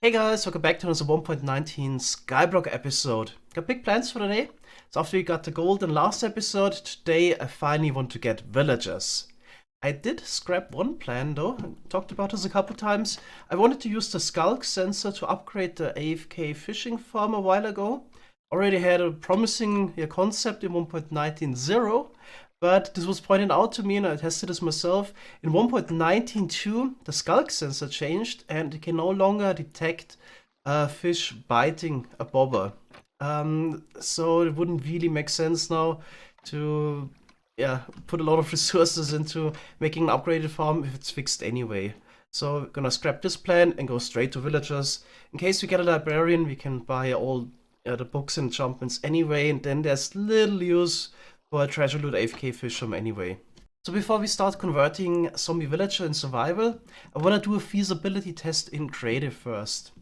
Hey guys, welcome back to another 1.19 Skyblock episode. Got big plans for today. So after we got the gold in last episode, today I finally want to get villagers. I did scrap one plan though, I talked about this a couple times. I wanted to use the skulk sensor to upgrade the AFK fishing farm a while ago. Already had a promising concept in 1.19.0. But this was pointed out to me and I tested this myself. In 1.19.2, the skulk sensor changed and it can no longer detect a fish biting a bobber. So it wouldn't really make sense now to put a lot of resources into making an upgraded farm if it's fixed anyway. So we're gonna scrap this plan and go straight to villagers. In case we get a librarian, we can buy all the books and enchantments anyway, and then there's little use for a treasure loot AFK fish farm anyway. So before we start converting zombie villager in survival, I want to do a feasibility test in creative first.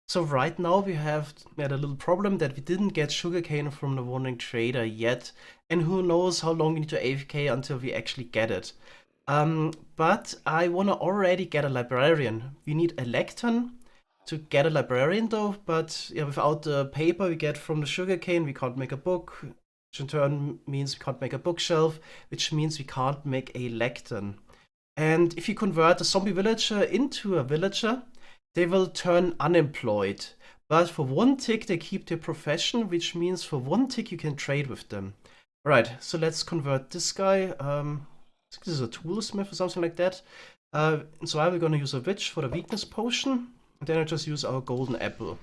So right now we have had a little problem that we didn't get sugarcane from the wandering trader yet, and who knows how long we need to AFK until we actually get it. But I want to already get a librarian. We need a lectern to get a librarian though, but without the paper we get from the sugarcane we can't make a book. Which in turn means we can't make a bookshelf, which means we can't make a lectern. And if you convert a zombie villager into a villager, they will turn unemployed. But for one tick they keep their profession, which means for one tick you can trade with them. Alright, so let's convert this guy. I think this is a toolsmith or something like that. In survival we're gonna use a witch for the weakness potion, and then I just use our golden apple.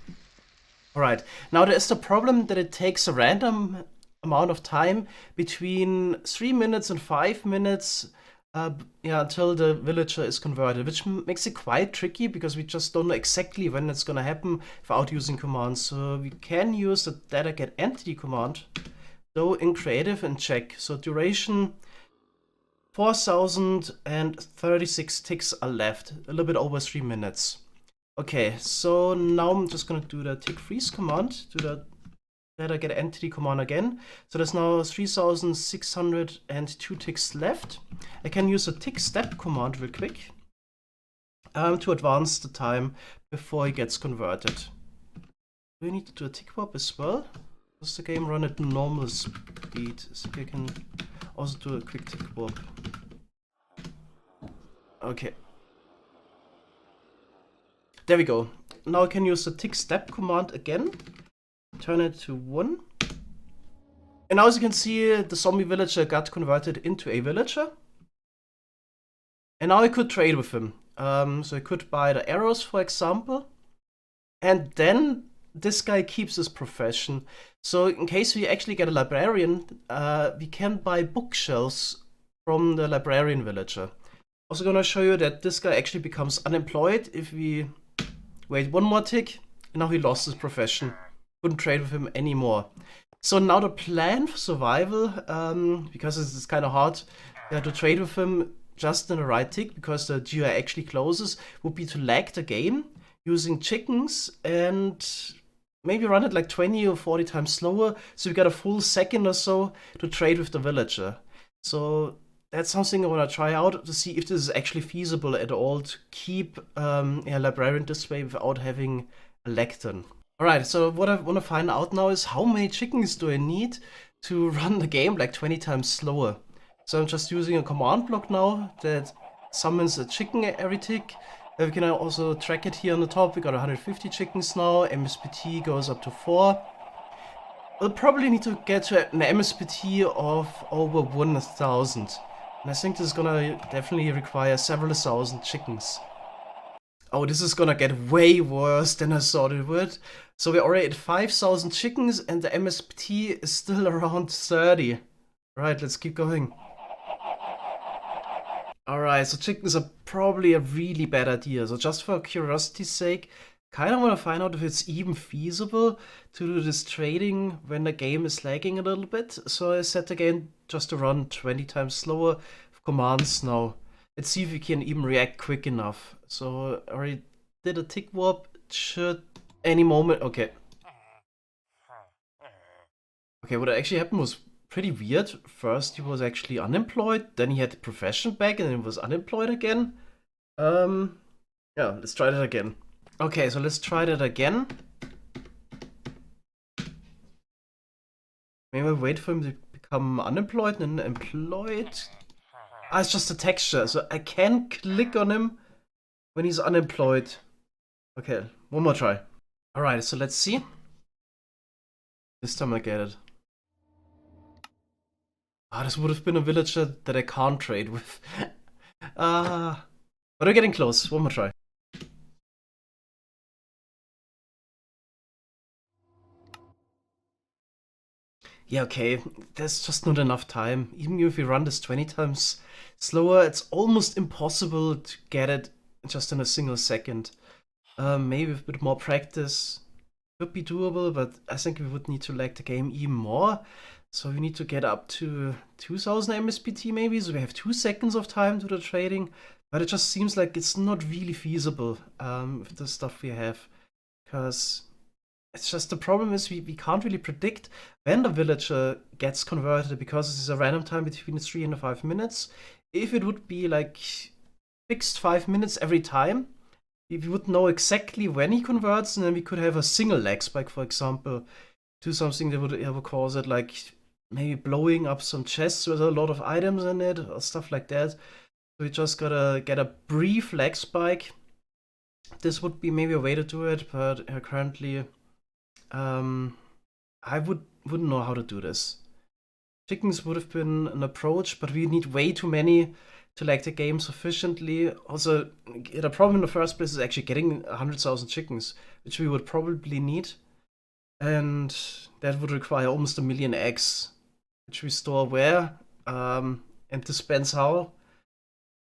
Alright, now there is the problem that it takes a random amount of time between 3 minutes and 5 minutes until the villager is converted, which makes it quite tricky because we just don't know exactly when it's gonna happen without using commands. So we can use the data get entity command though in creative and check. So duration 4036 ticks are left, a little bit over 3 minutes. Okay, so now I'm just gonna do the tick freeze command, do the data get entity command again. So there's now 3602 ticks left. I can use a tick step command real quick to advance the time before he gets converted. Do we need to do a tick warp as well? Does the game run at normal speed? So I can also do a quick tick warp. Okay. There we go. Now I can use the tick step command again. Turn it to 1. And now as you can see, the zombie villager got converted into a villager. And now I could trade with him. So I could buy the arrows, for example. And then this guy keeps his profession. So in case we actually get a librarian, we can buy bookshelves from the librarian villager. Also gonna show you that this guy actually becomes unemployed if we wait one more tick. And now he lost his profession. Couldn't trade with him anymore. So now the plan for survival, because it's kind of hard to trade with him just in the right tick, because the GUI actually closes, would be to lag the game using chickens and maybe run it like 20 or 40 times slower, so we got a full second or so to trade with the villager. So that's something I want to try out to see if this is actually feasible at all to keep a librarian this way without having a lectern. Alright, so what I want to find out now is how many chickens do I need to run the game like 20 times slower. So I'm just using a command block now that summons a chicken every tick. We can also track it here on the top. We got 150 chickens now. MSPT goes up to 4. We'll probably need to get to an MSPT of over 1,000. And I think this is gonna definitely require several thousand chickens. Oh, this is gonna get way worse than I thought it would. So we're already at 5,000 chickens and the MSPT is still around 30. Right, let's keep going. Alright, so chickens are probably a really bad idea. So just for curiosity's sake, kind of want to find out if it's even feasible to do this trading when the game is lagging a little bit. So I set the game just to run 20 times slower with commands now. Let's see if we can even react quick enough. So I already did a tick warp. It should any moment. Okay. Okay, what actually happened was pretty weird. First he was actually unemployed, then he had the profession back and then he was unemployed again. Yeah, let's try that again. Okay, so let's try that again. Maybe I'll wait for him to become unemployed and then employed. Ah, it's just a texture, so I can click on him when he's unemployed. Okay, one more try. Alright, so let's see. This time I get it. Ah, this would have been a villager that I can't trade with. But we're getting close. One more try. Yeah, okay. There's just not enough time. Even if we run this 20 times slower, it's almost impossible to get it just in a single second. Maybe with a bit more practice could be doable, but I think we would need to lag the game even more. So we need to get up to 2000 MSPT maybe, so we have 2 seconds of time to the trading. But it just seems like it's not really feasible with the stuff we have. Because it's just the problem is we can't really predict when the villager gets converted because this is a random time between 3 and 5 minutes. If it would be like fixed 5 minutes every time, if we would know exactly when he converts, and then we could have a single lag spike, for example, do something that would ever cause it, like maybe blowing up some chests with a lot of items in it or stuff like that. So we just gotta get a brief lag spike. This would be maybe a way to do it, but currently I wouldn't know how to do this. Chickens would have been an approach, but we need way too many to lag the game sufficiently. Also, the problem in the first place is actually getting 100,000 chickens, which we would probably need. And that would require almost 1,000,000 eggs, which we store where, and dispense how.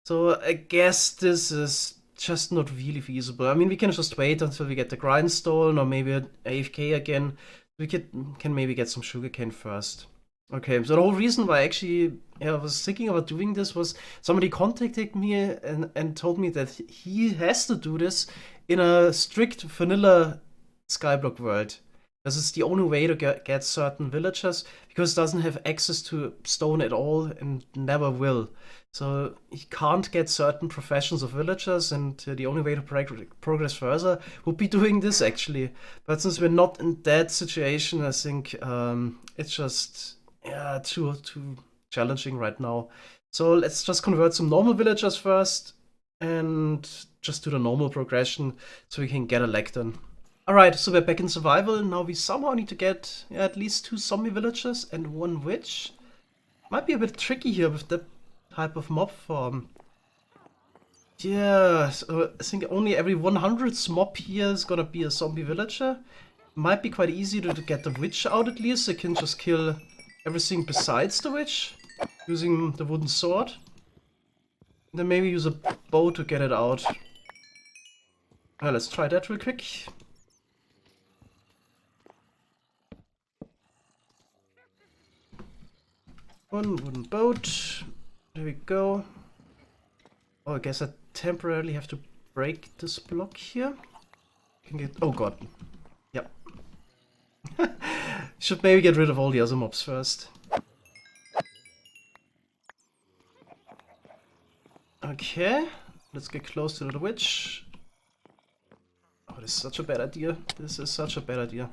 So I guess this is just not really feasible. I mean, we can just wait until we get the grindstone or maybe an AFK again. We can maybe get some sugarcane first. Okay, so the whole reason why actually I was thinking about doing this was somebody contacted me and told me that he has to do this in a strict vanilla Skyblock world. Because it's the only way to get certain villagers, because it doesn't have access to stone at all and never will. So he can't get certain professions of villagers, and the only way to progress further would be doing this actually. But since we're not in that situation, I think it's just too challenging right now. So let's just convert some normal villagers first and just do the normal progression so we can get a lectern. Alright, so we're back in survival. Now we somehow need to get at least 2 zombie villagers and 1 witch. Might be a bit tricky here with that type of mob farm. Yeah, so I think only every 100th mob here is gonna be a zombie villager. Might be quite easy to get the witch out at least. I can just kill everything besides the witch using the wooden sword. And then maybe use a bow to get it out. Let's try that real quick. One wooden boat. There we go. Oh, I guess I temporarily have to break this block here. Can get. Oh god. Yep. Should maybe get rid of all the other mobs first. Okay. Let's get close to the witch. Oh, this is such a bad idea. This is such a bad idea.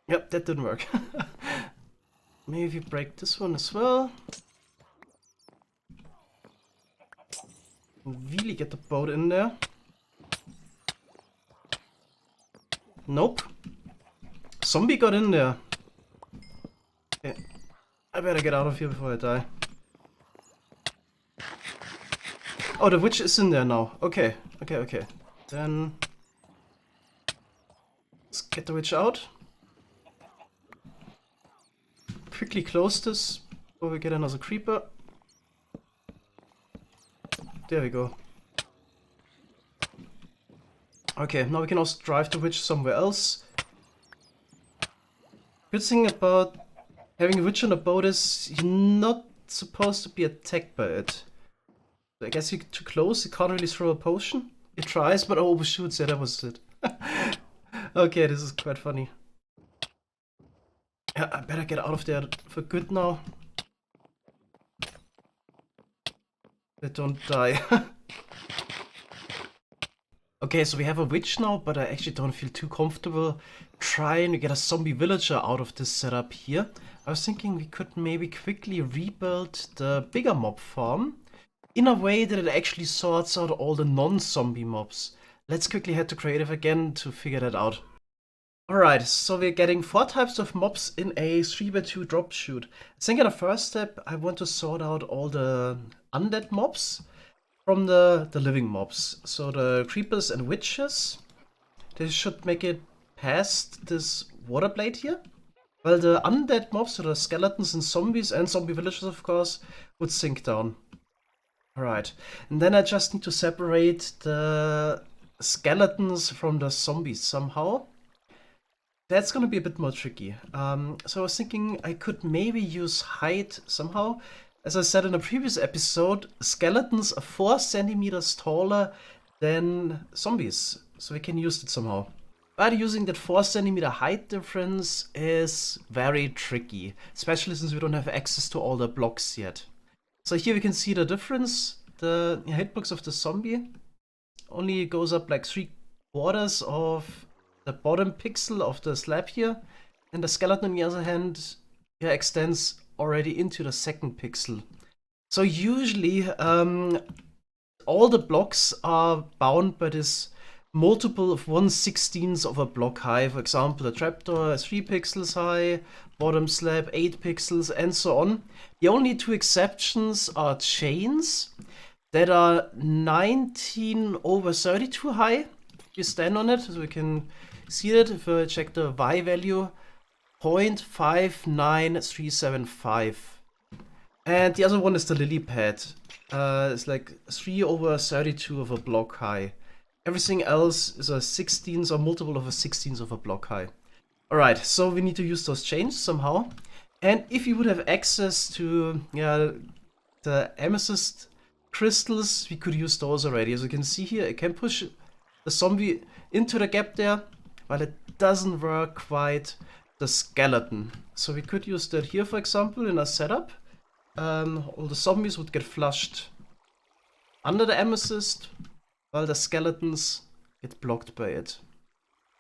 Yep, that didn't work. Maybe break this one as well. Really get the boat in there. Nope. Zombie got in there. Okay. I better get out of here before I die. Oh, the witch is in there now. Okay, okay. Then let's get the witch out. Quickly close this before we get another creeper. There we go. Okay, now we can also drive the witch somewhere else. Good thing about having a witch on a boat is you're not supposed to be attacked by it. So I guess you're too close, you can't really throw a potion. It tries, but oh shoot, yeah, that was it. Okay, this is quite funny. Yeah, I better get out of there for good now. They don't die. Okay, so we have a witch now, but I actually don't feel too comfortable trying to get a zombie villager out of this setup here. I was thinking we could maybe quickly rebuild the bigger mob farm in a way that it actually sorts out all the non-zombie mobs. Let's quickly head to creative again to figure that out. Alright, so we're getting 4 types of mobs in a 3x2 drop shoot. I think in the first step I want to sort out all the undead mobs from the living mobs. So the creepers and witches, they should make it past this water blade here. While the undead mobs, so the skeletons and zombie villagers of course, would sink down. Alright, and then I just need to separate the skeletons from the zombies somehow. That's gonna be a bit more tricky. So I was thinking I could maybe use height somehow. As I said in a previous episode, skeletons are 4 centimeters taller than zombies, so we can use it somehow. But using that 4 centimeter height difference is very tricky, especially since we don't have access to all the blocks yet. So here we can see the difference. The hitbox of the zombie only goes up like 3/4 of the bottom pixel of the slab here, and the skeleton on the other hand extends already into the second pixel. So usually all the blocks are bound by this multiple of 1/16 of a block high. For example, the trapdoor is 3 pixels high, bottom slab 8 pixels, and so on. The only 2 exceptions are chains that are 19/32 high. If you stand on it, so we can see that if I check the Y value, 0.59375. And the other one is the lily pad. It's like 3/32 of a block high. Everything else is a 16th or multiple of a 16th of a block high. Alright, so we need to use those chains somehow. And if you would have access to the amethyst crystals, we could use those already. As you can see here, I can push the zombie into the gap there, while it doesn't work quite the skeleton. So we could use that here, for example, in a setup. All the zombies would get flushed under the amethyst, while the skeletons get blocked by it.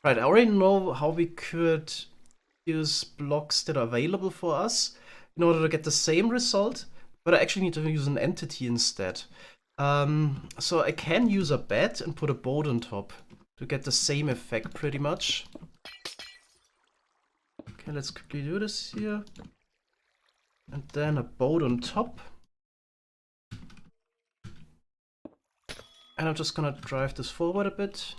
Right, I already know how we could use blocks that are available for us in order to get the same result, but I actually need to use an entity instead. So I can use a bed and put a boat on top to get the same effect pretty much. Okay, let's quickly do this here. And then a boat on top. And I'm just gonna drive this forward a bit.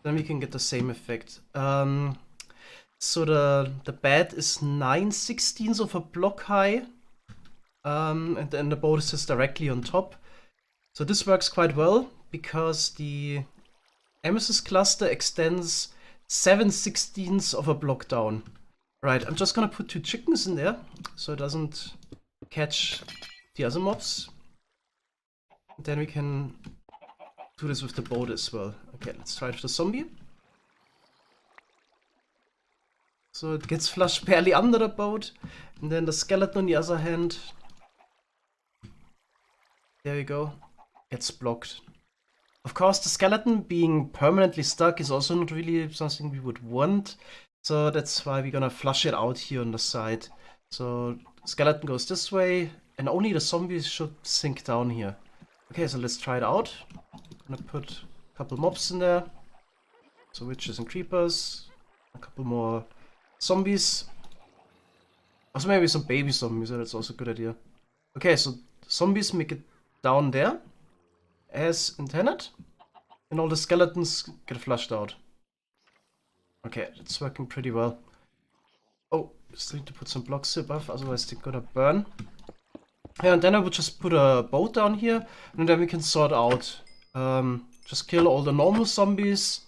Then we can get the same effect. So the bed is 9/16 of a block high. And then the boat is just directly on top. So this works quite well because the amethyst cluster extends 7/16 of a block down. Right, I'm just gonna put 2 chickens in there so it doesn't catch the other mobs. Then we can do this with the boat as well. Okay, let's try with the zombie. So it gets flushed barely under the boat. And then the skeleton on the other hand, there we go, gets blocked. Of course, the skeleton being permanently stuck is also not really something we would want. So that's why we're gonna flush it out here on the side. So skeleton goes this way, and only the zombies should sink down here. Okay, so let's try it out. I'm gonna put a couple mobs in there. So witches and creepers. A couple more zombies. Also maybe some baby zombies, that's also a good idea. Okay, so zombies make it down there, as intended. And all the skeletons get flushed out. Okay, it's working pretty well. Oh, still need to put some blocks above, otherwise they're gonna burn. Yeah, and then I would just put a boat down here, and then we can sort out. Just kill all the normal zombies.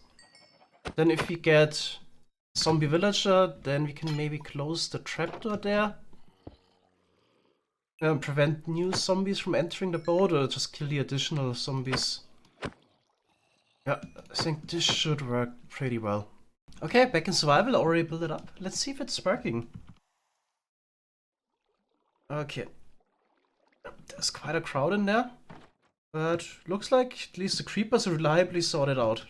Then if we get zombie villager, then we can maybe close the trapdoor there. Prevent new zombies from entering the boat, or just kill the additional zombies. Yeah, I think this should work pretty well. Okay, back in survival, I already built it up. Let's see if it's working. Okay. There's quite a crowd in there. But looks like at least the creepers are reliably sorted out.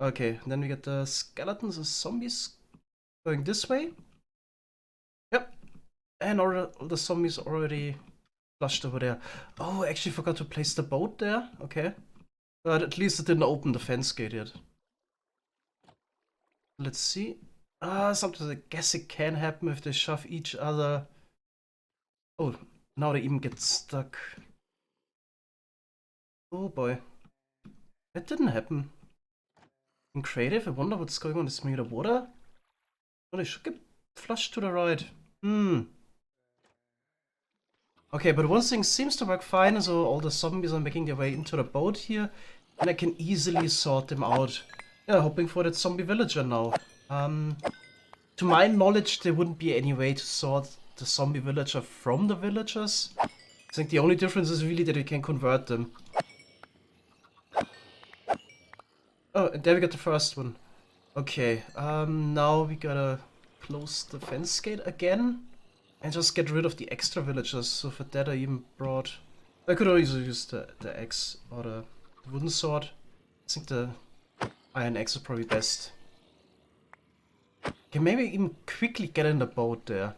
Okay, then we get the skeletons and zombies going this way. Yep, and all the zombies already flushed over there. Oh, I actually forgot to place the boat there. Okay. But at least it didn't open the fence gate yet. Let's see. Sometimes I guess it can happen if they shove each other. Oh, now they even get stuck. Oh boy. That didn't happen. In creative, I wonder what's going on. Is it made of water? Oh, they should get flushed to the right. Okay, but one thing seems to work fine, so all the zombies are making their way into the boat here, and I can easily sort them out. Yeah, hoping for that zombie villager now. To my knowledge, there wouldn't be any way to sort the zombie villager from the villagers. I think the only difference is really that we can convert them. Oh, and there we got the first one. Okay, now we gotta close the fence gate again. And just get rid of the extra villagers. So for that I even brought... I could always use the axe or the wooden sword. I think the iron axe is probably best. Okay, maybe even quickly get in the boat there.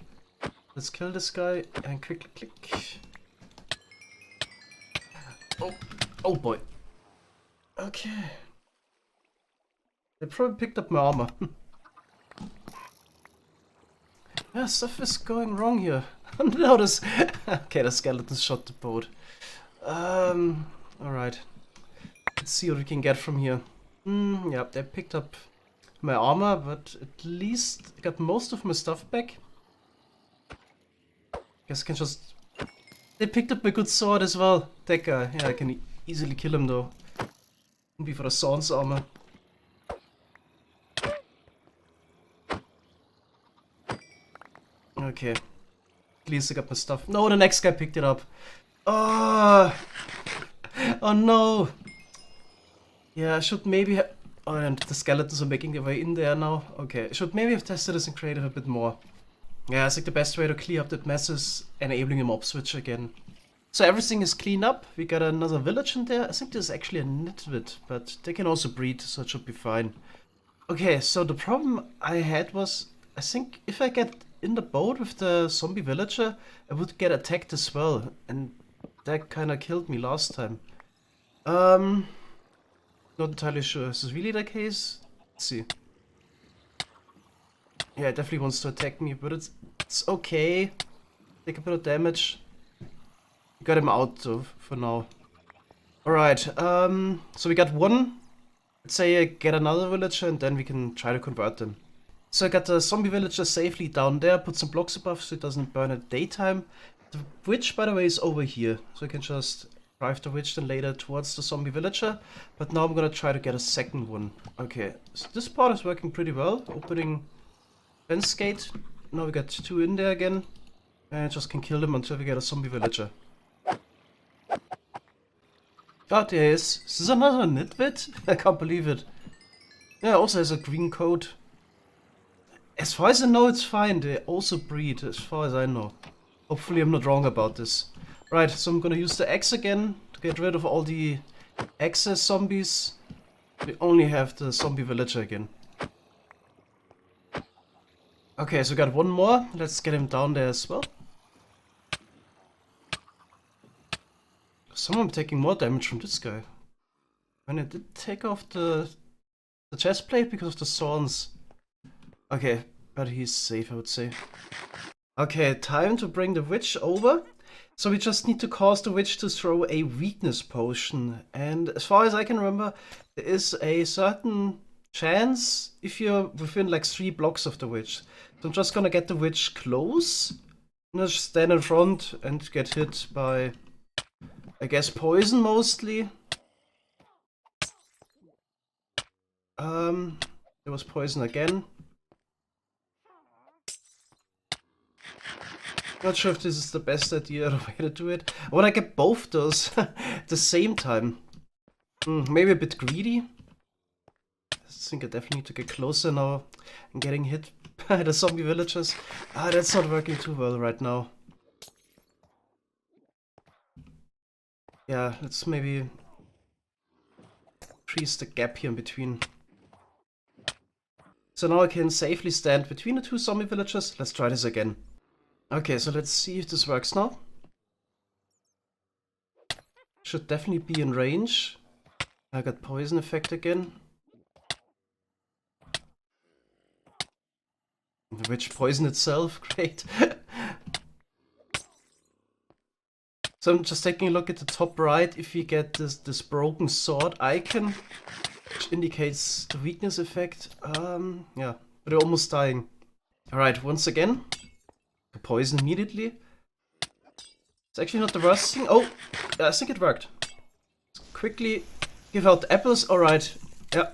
Let's kill this guy and quickly click. Oh boy. Okay. They probably picked up my armor. Yeah, stuff is going wrong here. Notice. Okay, the skeletons shot the boat. Alright. Let's see what we can get from here. Yeah, they picked up my armor, but at least I got most of my stuff back. Guess I can just... They picked up my good sword as well. That guy. Yeah, I can easily kill him though. Maybe for the Sawn's armor. Okay. At least I got my stuff. No, the next guy picked it up. Oh, oh no. Yeah, I should maybe have... Oh, and the skeletons are making their way in there now. Okay, I should maybe have tested this in creative a bit more. Yeah, I think the best way to clear up that mess is enabling a mob switch again. So everything is cleaned up. We got another village in there. I think this is actually a nitwit, but they can also breed, so it should be fine. Okay, so the problem I had was, I think if I get in the boat with the zombie villager, I would get attacked as well, and that kind of killed me last time. Not entirely sure. Is this really the case? Let's see. Yeah, it definitely wants to attack me, but it's okay. Take a bit of damage. Got him out though, for now. Alright, so we got one. Let's say I get another villager and then we can try to convert them. So I got the zombie villager safely down there, put some blocks above so it doesn't burn at daytime. The witch, by the way, is over here, so I can just drive the witch then later towards the zombie villager. But now I'm gonna try to get a second one. Okay, so this part is working pretty well. Opening fence gate. Now we got two in there again. And I just can kill them until we get a zombie villager. Oh, there he is. Is this another nitwit? I can't believe it. Yeah, also has a green coat. As far as I know, it's fine. They also breed, as far as I know. Hopefully I'm not wrong about this. Right, so I'm gonna use the axe again to get rid of all the excess zombies. We only have the zombie villager again. Okay, so we got one more. Let's get him down there as well. Someone taking more damage from this guy. And I did take off the chest plate because of the thorns. Okay, but he's safe, I would say. Okay, time to bring the witch over. So we just need to cause the witch to throw a weakness potion. And as far as I can remember, there is a certain chance if you're within like 3 blocks of the witch. So I'm just gonna get the witch close. And just stand in front and get hit by, I guess, poison mostly. There was poison again. Not sure if this is the best idea or the way to do it. I wanna get both those at the same time. Maybe a bit greedy. I think I definitely need to get closer now. I'm getting hit by the zombie villagers. That's not working too well right now. Yeah, let's maybe increase the gap here in between. So now I can safely stand between the two zombie villagers. Let's try this again. Okay, so let's see if this works now. Should definitely be in range. I got poison effect again. Which poison itself, great. So I'm just taking a look at the top right. If you get this broken sword icon, which indicates the weakness effect. Yeah, but they're almost dying. Alright, once again. Poison immediately. It's actually not the worst thing. Oh, yeah, I think it worked. Let's quickly give out the apples. Alright, yeah.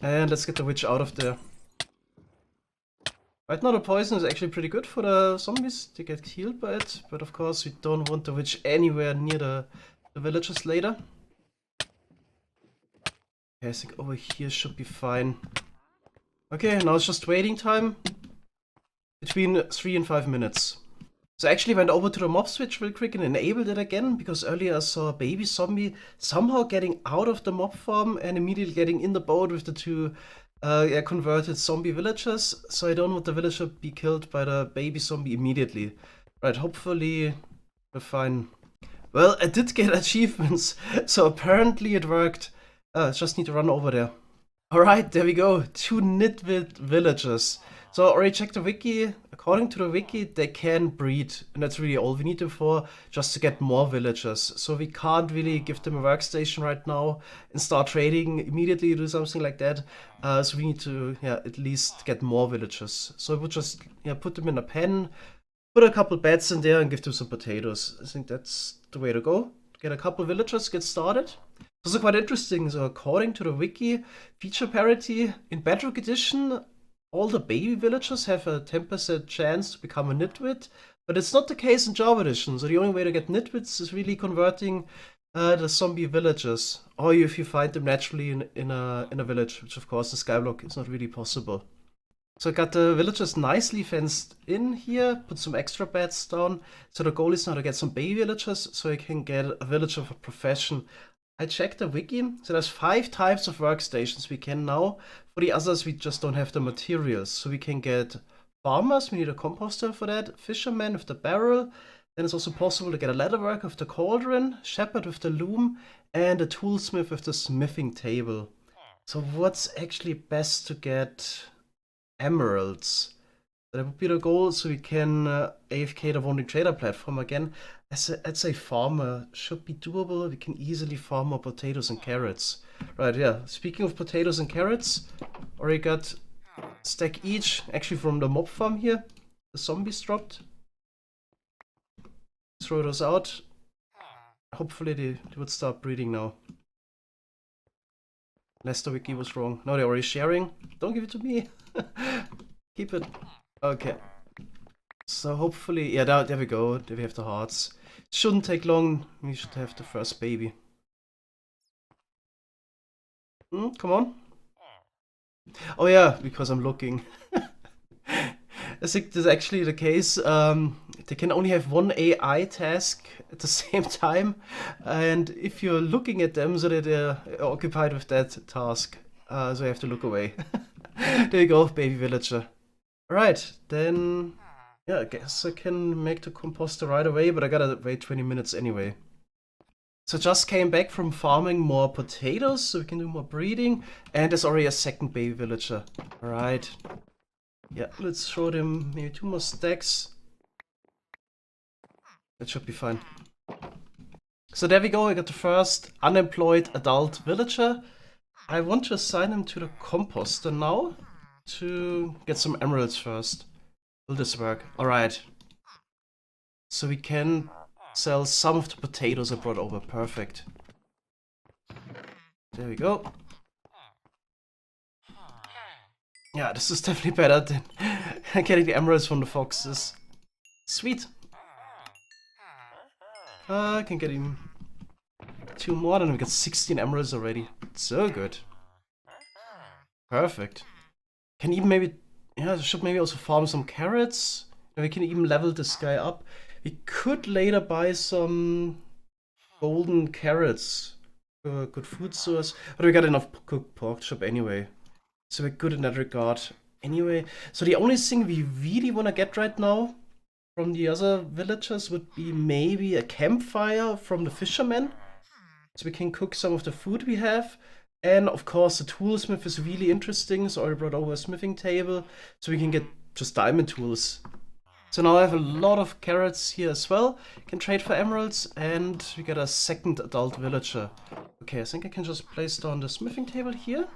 And let's get the witch out of there. Right now the poison is actually pretty good for the zombies to get healed by it, but of course we don't want the witch anywhere near the villagers later. Okay, I think over here should be fine. Okay, now it's just waiting time. Between 3 and 5 minutes. So I actually went over to the mob switch real quick and enabled it again, because earlier I saw a baby zombie somehow getting out of the mob farm and immediately getting in the boat with the two converted zombie villagers. So I don't want the villager be killed by the baby zombie immediately. Right, hopefully we're fine. Well, I did get achievements, so apparently it worked. Just need to run over there. Alright, there we go. 2 nitwit villagers. So I already checked the wiki. According to the wiki, they can breed, and that's really all we need them for, just to get more villagers. So we can't really give them a workstation right now and start trading immediately, do something like that. So we need to, yeah, at least get more villagers. So I would just, yeah, put them in a pen, put a couple beds in there, and give them some potatoes. I think that's the way to go. Get a couple villagers, get started. This is quite interesting. So according to the wiki, feature parity in Bedrock Edition, all the baby villagers have a 10% chance to become a nitwit, but it's not the case in Java Edition. So the only way to get nitwits is really converting the zombie villagers, or if you find them naturally in a village, which of course in Skyblock is not really possible. So I got the villagers nicely fenced in here, put some extra beds down. So the goal is now to get some baby villagers so I can get a villager of a profession. I checked the wiki, so there's 5 types of workstations we can now. For the others, we just don't have the materials. So we can get farmers, we need a composter for that, fisherman with the barrel. Then it's also possible to get a leatherworker with the cauldron, shepherd with the loom, and a toolsmith with the smithing table. So what's actually best to get? Emeralds. That would be the goal, so we can AFK the Wounding Trader platform again. I'd say farmer should be doable. We can easily farm more potatoes and carrots. Right, yeah. Speaking of potatoes and carrots, already got a stack each, actually from the mob farm here. The zombies dropped. Throw those out. Hopefully they would start breeding now. Unless the wiki was wrong. No, they're already sharing. Don't give it to me. Keep it. Okay. So hopefully, yeah, there we go. There we have the hearts. Shouldn't take long. We should have the first baby. Come on. Oh yeah, because I'm looking. I think this is actually the case. They can only have one AI task at the same time, and if you're looking at them, so that they're occupied with that task, so you have to look away. There you go, baby villager. Alright, then yeah, I guess I can make the composter right away, but I gotta wait 20 minutes anyway. So just came back from farming more potatoes, so we can do more breeding, and there's already a second baby villager. Alright. Yeah, let's throw them maybe 2 more stacks. That should be fine. So there we go, I got the first unemployed adult villager. I want to assign him to the composter now to get some emeralds first. Will this work? Alright. So we can sell some of the potatoes I brought over. Perfect. There we go. Yeah, this is definitely better than getting the emeralds from the foxes. Sweet. I can get him 2 more, and we got 16 emeralds already. So good. Perfect. Can even maybe, yeah, should maybe also farm some carrots. And we can even level this guy up. We could later buy some golden carrots. Good food source. But we got enough cooked pork chop anyway. So we're good in that regard. Anyway, so the only thing we really want to get right now from the other villagers would be maybe a campfire from the fishermen. So we can cook some of the food we have. And of course, the toolsmith is really interesting. So I already brought over a smithing table. So we can get just diamond tools. So now I have a lot of carrots here as well. Can trade for emeralds. And we get a second adult villager. Okay, I think I can just place down the smithing table here.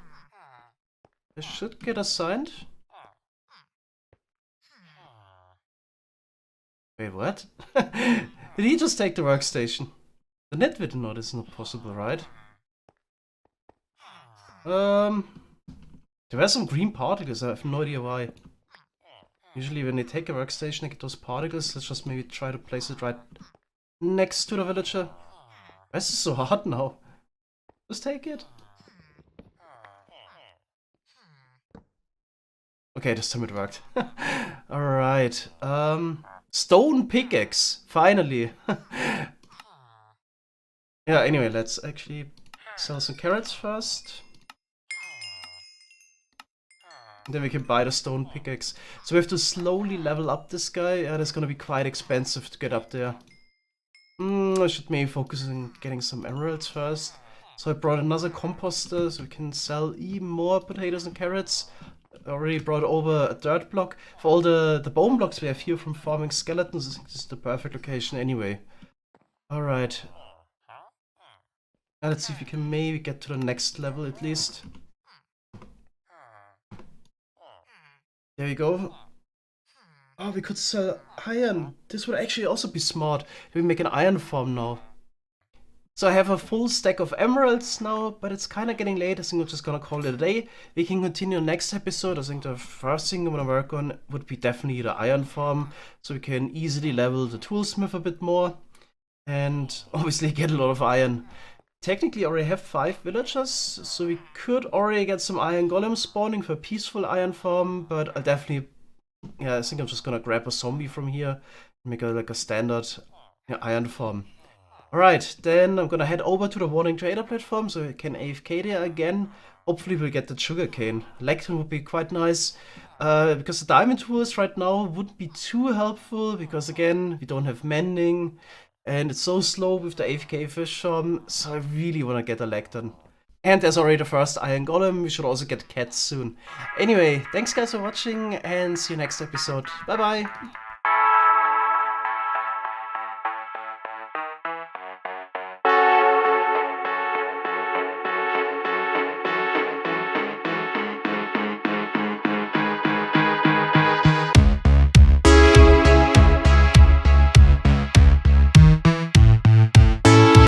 I should get assigned. Wait, what? Did he just take the workstation? The nitwit node is not possible, right? There were some green particles, I have no idea why. Usually when they take a workstation, they get those particles. Let's just maybe try to place it right next to the villager. Why is this so hard now? Just take it. Okay, this time it worked. Alright. Stone pickaxe, finally. Yeah, anyway, let's actually sell some carrots first. And then we can buy the stone pickaxe. So we have to slowly level up this guy. Yeah, that's gonna be quite expensive to get up there. I should maybe focus on getting some emeralds first. So I brought another composter so we can sell even more potatoes and carrots. I already brought over a dirt block. For all the bone blocks we have here from farming skeletons, this is the perfect location anyway. Alright. Now let's see if we can maybe get to the next level at least. There we go. Oh, we could sell iron. This would actually also be smart. We make an iron farm now. So I have a full stack of emeralds now, but it's kind of getting late. I think we're just gonna call it a day. We can continue next episode. I think the first thing I'm gonna work on would be definitely the iron farm, so we can easily level the toolsmith a bit more, and obviously get a lot of iron. Technically I already have 5 villagers, so we could already get some iron golems spawning for a peaceful iron farm, but I'll definitely, yeah, I think I'm just gonna grab a zombie from here and make like a standard iron farm. Alright, then I'm gonna head over to the Warning Trader platform so I can AFK there again. Hopefully we'll get the sugarcane. Lectern would be quite nice, because the diamond tools right now wouldn't be too helpful, because again, we don't have mending, and it's so slow with the AFK fish farm, so I really want to get a lectern. And there's already the first iron golem, we should also get cats soon. Anyway, thanks guys for watching, and see you next episode. Bye bye!